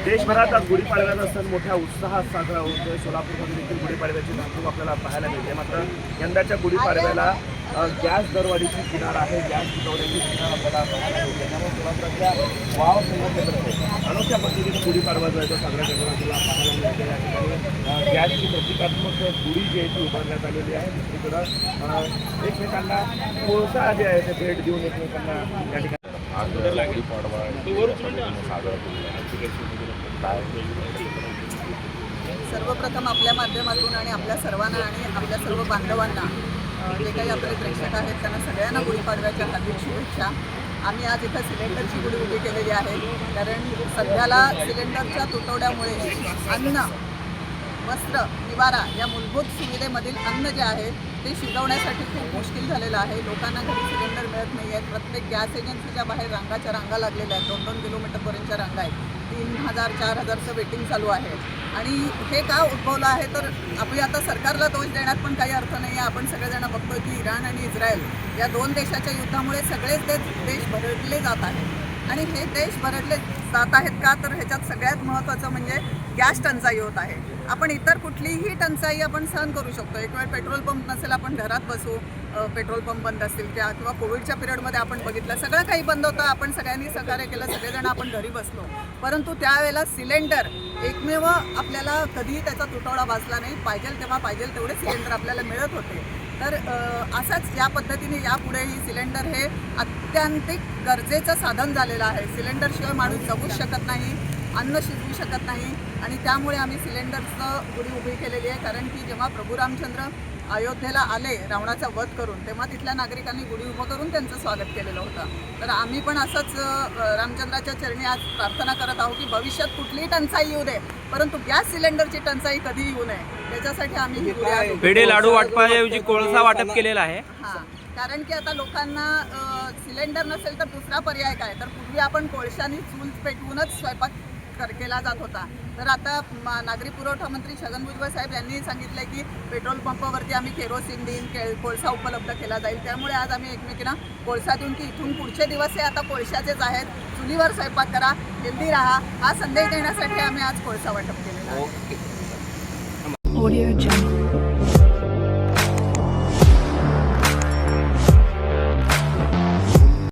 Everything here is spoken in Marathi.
देशभरात आज गुढीपाडव्याचा सण मोठ्या उत्साहात साजरा होतोय. सोलापूरमध्ये देखील गुढीपाडव्याची धाकधूक आपल्याला पाहायला मिळते. मात्र यंदाच्या गुढीपाडव्याला गॅस दरवाढीची किनार आहे, गॅस तुटवड्याची किनार आपल्याला पाहायला मिळते. त्यामुळे सोलापुरातल्या वाव संघटनेतर्फे अनोख्या पद्धतीने गुढीपाडवा जो आहे तो साजरा करताना आपल्याला पाहायला मिळते. या ठिकाणी गॅसची प्रतिकात्मक गुढी जी आहे ती उभारण्यात आलेली आहे. दुसरीकडं एकमेकांना कोळसा जे आहे ते भेट देऊन एकमेकांना या ठिकाणी गुढीपाडवा साजरा सर्वप्रथम आपल्या माध्यमातून आणि आपल्या सर्वांना आणि आपल्या सर्व बांधवांना जे काही आपले प्रेक्षक आहेत त्यांना सगळ्यांना गुढीपाडव्याच्या हार्दिक शुभेच्छा. आम्ही आज इथं सिलेंडरची गुढी उभी केलेली आहे, कारण सध्याला सिलेंडरच्या तुटवड्यामुळे अन्न, वस्त्र, निवारा या मूलभूत सुविधेमधील अन्न जे आहे ते शिजवण्यासाठी खूप मुश्किल झालेलं आहे. लोकांना घरी सिलेंडर मिळत नाही आहेत. प्रत्येक गॅस एजन्सीच्या बाहेर रांगा लागलेल्या आहेत. 2-2 किलोमीटरपर्यंतच्या रांगा आहेत. 3000-4000चं वेटिंग चालू आहे. आणि हे का उद्भवलं आहे तर आपली आता सरकारला दोष देण्यात पण काही अर्थ नाही आहे. आपण सगळेजण बघतोय की इराण आणि इस्रायल या 2 देशाच्या युद्धामुळे सगळेच देश भरडले जात आहेत. आणि हे देश भरडले जात आहेत का तर ह्याच्यात सगळ्यात महत्त्वाचं म्हणजे गॅस टंचाई होत आहे. आपण इतर कुठलीही टंचाई आपण सहन करू शकतो. एक वेळ पेट्रोल पंप नसेल, आपण घरात बसू, पेट्रोल पंप बंद असतील किंवा कोविडच्या पिरियडमध्ये आपण बघितलं सगळं काही बंद होतं, आपण सगळ्यांनी सहकार्य केलं, सगळेजण आपण घरी बसलो. परंतु त्यावेळेला सिलेंडर एकमेव आपल्याला कधीही त्याचा तुटवडा भासला नाही. पाहिजे तेव्हा पाहिजे तेवढे सिलेंडर आपल्याला मिळत होते. तर असाच या पद्धतीने यापुढेही सिलेंडर हे अत्यांतिक गरजेचं साधन झालेलं आहे. सिलेंडरशिवाय माणूस जगूच शकत नाही, अन्न शिजवू शकत नाही. आणि त्यामुळे आम्ही सिलेंडरचं गुढी उभी केलेली आहे. कारण की जेव्हा प्रभू रामचंद्र अयोध्येला आले रावणाचा वध करून, तेव्हा तिथल्या नागरिकांनी गुढी उभं करून त्यांचं स्वागत केलेलं होतं. तर आम्ही पण असंच रामचंद्राच्या चरणी आज प्रार्थना करत आहोत की भविष्यात कुठलीही टंचाई येऊ दे, परंतु गॅस सिलेंडरची टंचाई कधीही येऊ नये. त्याच्यासाठी आम्ही ही गुढी पेढे लाडू वाटपाऐवजी कोळसा वाटप केलेला आहे. हां, कारण की आता लोकांना सिलेंडर नसेल तर दुसरा पर्याय काय, तर पूर्वी आपण कोळशाने चूल पेटवूनच स्वयंपाक केला जात होता. तर आता नागरी पुरवठा मंत्री छगन भुजबळ साहेब यांनी सांगितलं की पेट्रोल पंपावरती आम्ही केरोसिन देईन, कोळसा उपलब्ध केला जाईल. त्यामुळे आज आम्ही एकमेकींना कोळसा देऊन की इथून पुढचे दिवस हे आता कोळशाचेच आहेत, चुलीवर स्वयंपाक करा, हेल्दी राहा, हा संदेश देण्यासाठी आम्ही आज कोळसा वाटप केलेला आहे.